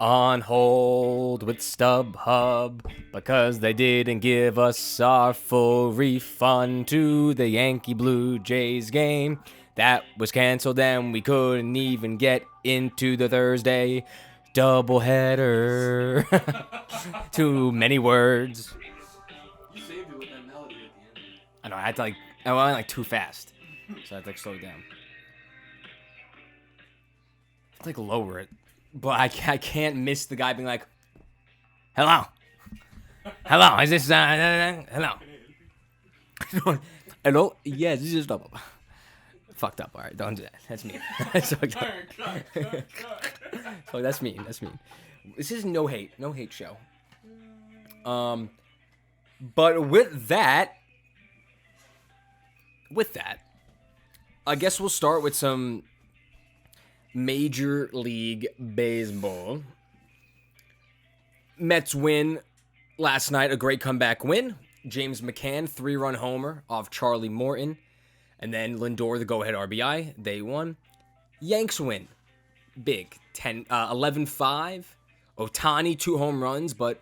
On hold with StubHub because they didn't give us our full refund to the Yankee Blue Jays game. That was canceled and we couldn't even get into the Thursday doubleheader. Too many words. You saved it with that melody at the end. I know, I went like too fast. So I had to slow it down. I have to lower it. But I can't miss the guy being like, hello. Hello, is this, hello. Hello? Yes, this is double. Fucked up, alright, don't do that. That's mean. That's fucked up. Oh, that's mean, This is no hate show. But with that, I guess we'll start with some Major League Baseball. Mets win last night, a great comeback win. James McCann, 3-run homer off Charlie Morton. And then Lindor, the go-ahead RBI. They won. Yanks win. Big. 11-5. Ohtani, 2 home runs, but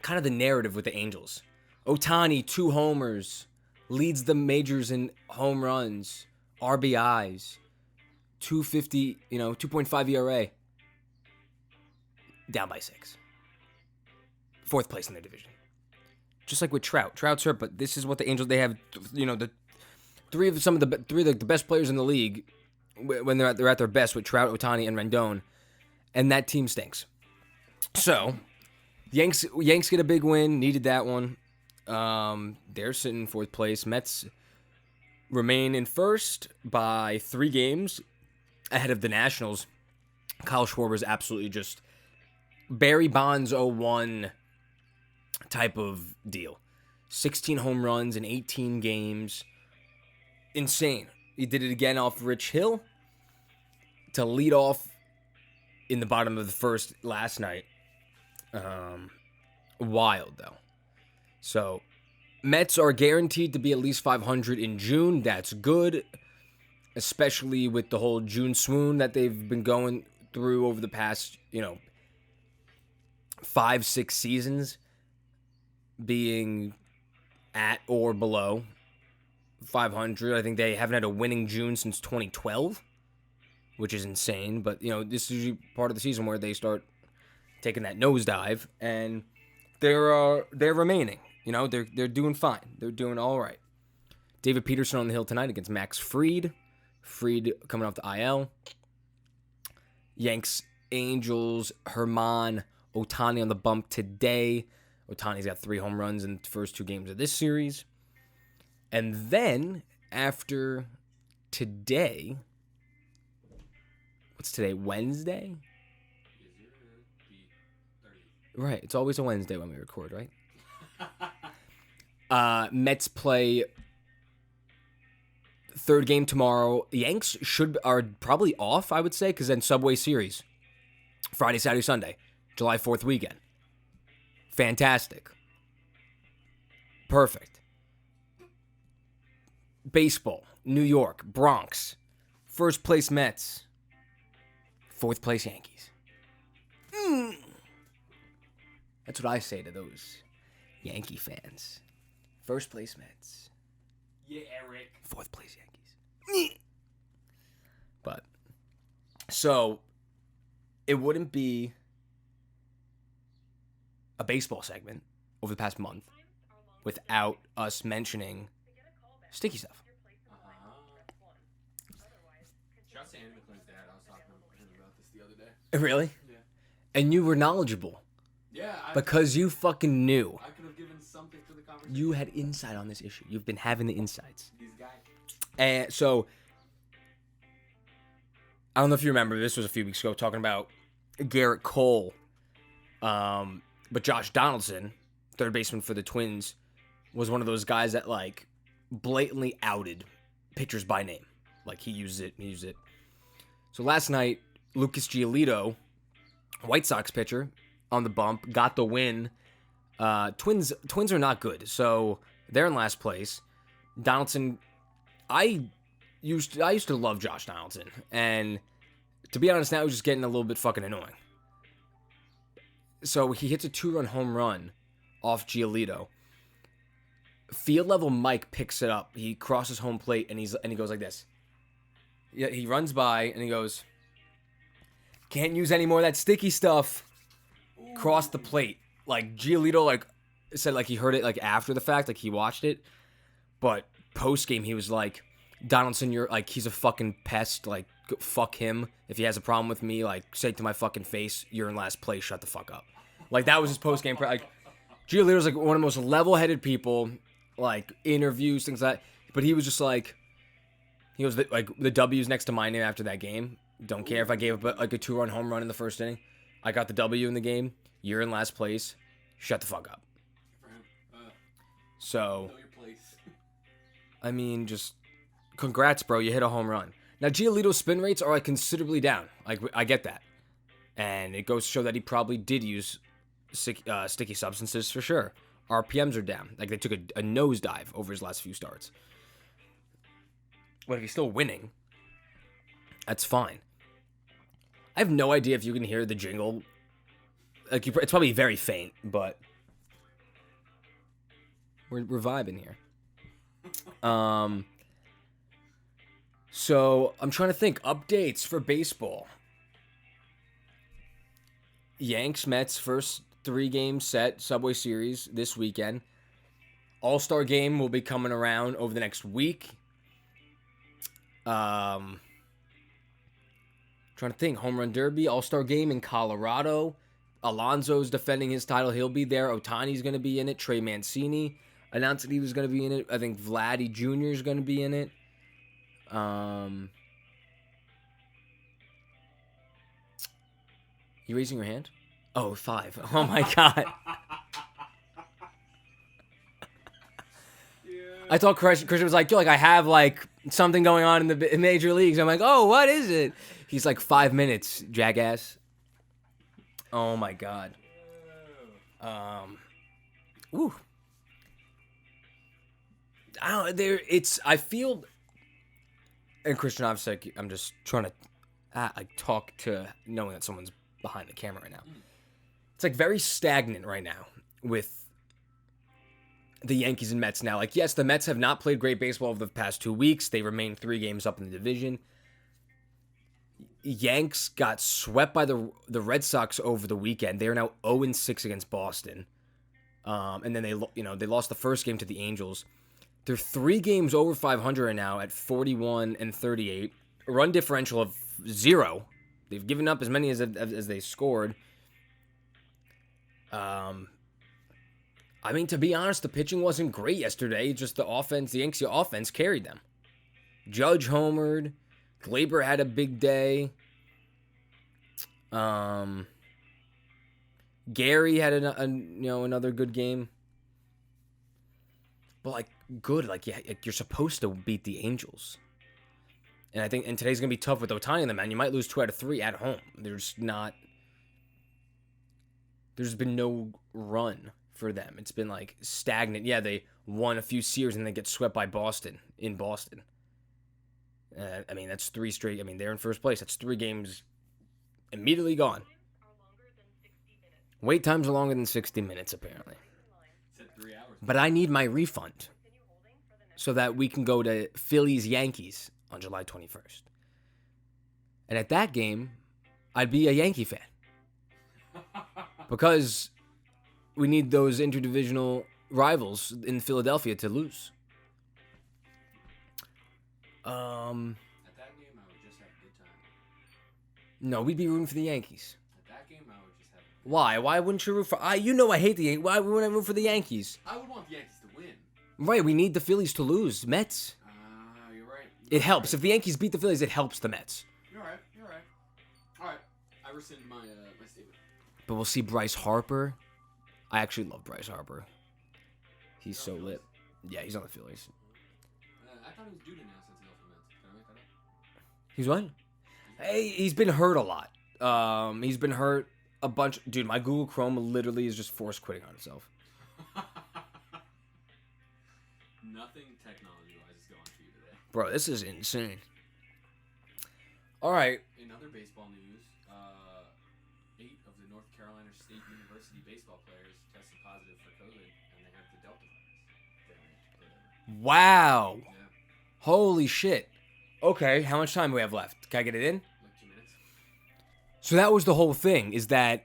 kind of the narrative with the Angels. Ohtani, 2 homers. Leads the majors in home runs. RBIs. 2.50, 2.5 ERA. Down by 6. 4th place in their division. Just like with Trout. Trout's hurt, but this is what the Angels, they have, the three of the best players in the league when they're at their best with Trout, Ohtani, and Rendon. And that team stinks. So, Yanks get a big win. Needed that one. They're sitting in 4th place. Mets remain in 1st by 3 games ahead of the Nationals. Kyle Schwarber's absolutely just Barry Bonds 01 type of deal. 16 home runs in 18 games. Insane. He did it again off Rich Hill to lead off in the bottom of the 1st last night. Wild, though. So, Mets are guaranteed to be at least 500 in June. That's good, especially with the whole June swoon that they've been going through over the past, 5-6 seasons, being at or below 500. I think they haven't had a winning June since 2012, which is insane. But, this is usually part of the season where they start taking that nosedive, and they're remaining. They're doing fine. They're doing all right. David Peterson on the hill tonight against Max Fried. Fried coming off the IL. Yanks, Angels, Herman, Ohtani on the bump today. Ohtani's got 3 home runs in the first 2 games of this series. And then, after today, what's today, Wednesday? Right, it's always a Wednesday when we record, right? Mets play 3rd game tomorrow. Yanks are probably off, I would say, because then Subway Series. Friday, Saturday, Sunday. July 4th weekend. Fantastic. Perfect. Baseball. New York. Bronx. 1st place Mets. 4th place Yankees. That's what I say to those Yankee fans. 1st place Mets. Yeah, Eric. 4th place Yankees. But, so, it wouldn't be a baseball segment over the past month without us mentioning sticky stuff. Shout out to Andy McClain's dad. I was talking to him about this the other day. Really? Yeah. And you were knowledgeable. Yeah. Because you fucking knew. I could have given something to the conversation. You had insight on this issue. You've been having the insights. These guys. And so, I don't know if you remember, this was a few weeks ago, talking about Garrett Cole. But Josh Donaldson, 3rd baseman for the Twins, was one of those guys that, blatantly outed pitchers by name. He used it. So last night, Lucas Giolito, White Sox pitcher, on the bump, got the win. Twins are not good, so they're in last place. Donaldson, I used to love Josh Donaldson, and to be honest, now he's just getting a little bit fucking annoying. So he hits a 2-run home run off Giolito. Field level Mike picks it up. He crosses home plate and he goes like this. Yeah, he runs by and he goes, "Can't use any more of that sticky stuff." Cross the plate. Like Giolito like said like he heard it like after the fact, like he watched it. But post game he was like, "Donaldson, you're like he's a fucking pest. Like fuck him. If he has a problem with me, like say it to my fucking face, you're in last place. Shut the fuck up." Like that was his post game. Like Giolito's like one of the most level-headed people. Like interviews, things like that. But he was just like, he was like the W's next to my name after that game. Don't care if I gave up like a 2-run home run in the first inning. I got the W in the game. You're in last place. Shut the fuck up. So, I mean, just congrats, bro. You hit a home run. Now, Giolito's spin rates are like considerably down. Like I get that, and it goes to show that he probably did use sticky substances for sure. RPMs are down. Like they took a nosedive over his last few starts. But if he's still winning, that's fine. I have no idea if you can hear the jingle. Like it's probably very faint, but we're vibing here. So I'm trying to think updates for baseball. Yanks Mets first 3-game set Subway Series this weekend. All-Star Game will be coming around over the next week. Trying to think. Home Run Derby, All-Star Game in Colorado. Alonso's defending his title. He'll be there. Ohtani's going to be in it. Trey Mancini announced that he was going to be in it. I think Vladdy Jr. is going to be in it. You raising your hand? Oh, 5. Oh, my God. I thought Christian was like, yo, like, I have, like, something going on in the major leagues. I'm like, oh, what is it? He's like, 5 minutes, jackass. Oh, my God. Ooh. I feel, and Christian, obviously, like, I'm just trying to, talk to knowing that someone's behind the camera right now. It's like very stagnant right now with the Yankees and Mets now. Like, yes, the Mets have not played great baseball over the past 2 weeks. They remain 3 games up in the division. Yanks got swept by the Red Sox over the weekend. They are now 0-6 against Boston. And then they lost the first game to the Angels. They're 3 games over 500 right now at 41-38. A run differential of 0. They've given up as many as they scored. I mean, to be honest, the pitching wasn't great yesterday. Just the offense, the Yankees offense carried them. Judge homered. Glaber had a big day. Gary had another good game. But like good, like yeah, you're supposed to beat the Angels. And I think today's gonna be tough with Ohtani in the man. You might lose 2 out of 3 at home. There's been no run for them. It's been like stagnant. Yeah, they won a few series and they get swept by Boston in Boston. I mean, that's 3 straight. I mean, they're in first place. That's 3 games immediately gone. Wait times are longer than 60 minutes, apparently. But I need my refund so that we can go to Phillies Yankees on July 21st. And at that game, I'd be a Yankee fan. Because we need those interdivisional rivals in Philadelphia to lose. At that game, I would just have a good time. No, we'd be rooting for the Yankees. At that game, I would just have. Why? Why wouldn't you root for? I hate the Yankees. Why wouldn't I root for the Yankees? I would want the Yankees to win. Right, we need the Phillies to lose. Mets. You're right. It helps. If the Yankees beat the Phillies, it helps the Mets. You're right. All right. I rescind my statement. But we'll see Bryce Harper. I actually love Bryce Harper. He's so lit. Yeah, he's on the Phillies. I thought he was due to now since he left the Mets. Can I make that up? He's what? Hey, he's been hurt a lot. He's been hurt a bunch. Dude, my Google Chrome literally is just force quitting on itself. Nothing technology-wise is going for you today. Bro, this is insane. All right. In other baseball news, 8 of the North Carolina State University baseball players tested positive for COVID, and they have the Delta virus. Wow. Yeah, Holy shit. Okay, how much time do we have left? Can I get it in? like 2 minutes. So that was the whole thing, is that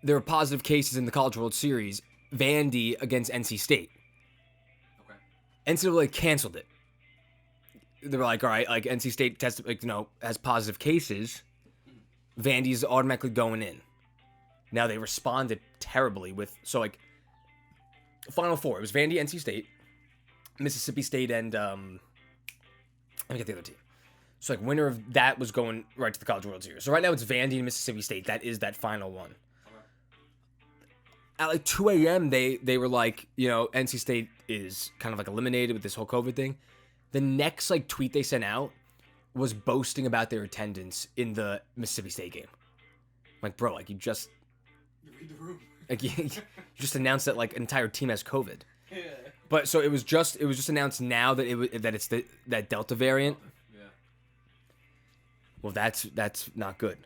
there were positive cases in the College World Series, Vandy against NC State. Okay. NCAA canceled it. They were like, all right, like NC State tested, like, has positive cases. Vandy's automatically going in. Now they responded terribly with, so like, Final Four. It was Vandy, NC State, Mississippi State, and let me get the other team. So like, winner of that was going right to the College World Series. So right now it's Vandy and Mississippi State. That is that final one. At like 2 a.m., they were like, NC State is kind of like eliminated with this whole COVID thing. The next like tweet they sent out was boasting about their attendance in the Mississippi State game. I'm like, bro, like you just Read the room. like you just announced that like an entire team has COVID. Yeah. But so it was just announced now that it's that Delta variant. Yeah. Well, that's not good.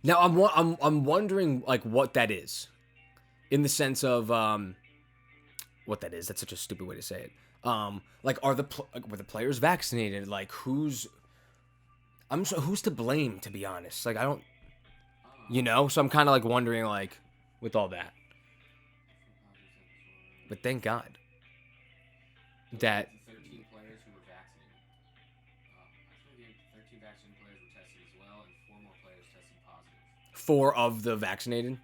Now I'm wondering like what that is, in the sense of what that is. That's such a stupid way to say it. Like were the players vaccinated? Like who's to blame, to be honest? Like I don't, So I'm kind of like wondering like with all that. But thank God that 13 players who were vaccinated. Actually, 13 vaccinated players were tested as well, and 4 more players tested positive. 4 of the vaccinated.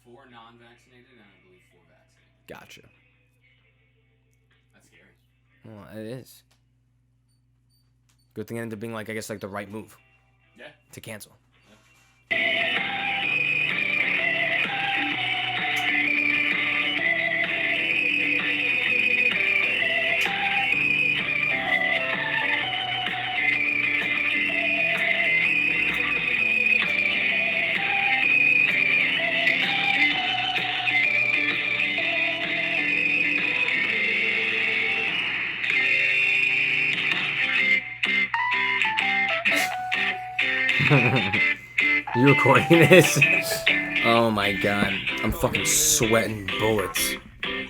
4 non-vaccinated, and I believe 4 vaccinated. Gotcha. That's scary. Well, it is. Good thing it ended up being like, I guess, like the right move. Yeah. To cancel. You recording this? Oh my god. I'm fucking sweating bullets.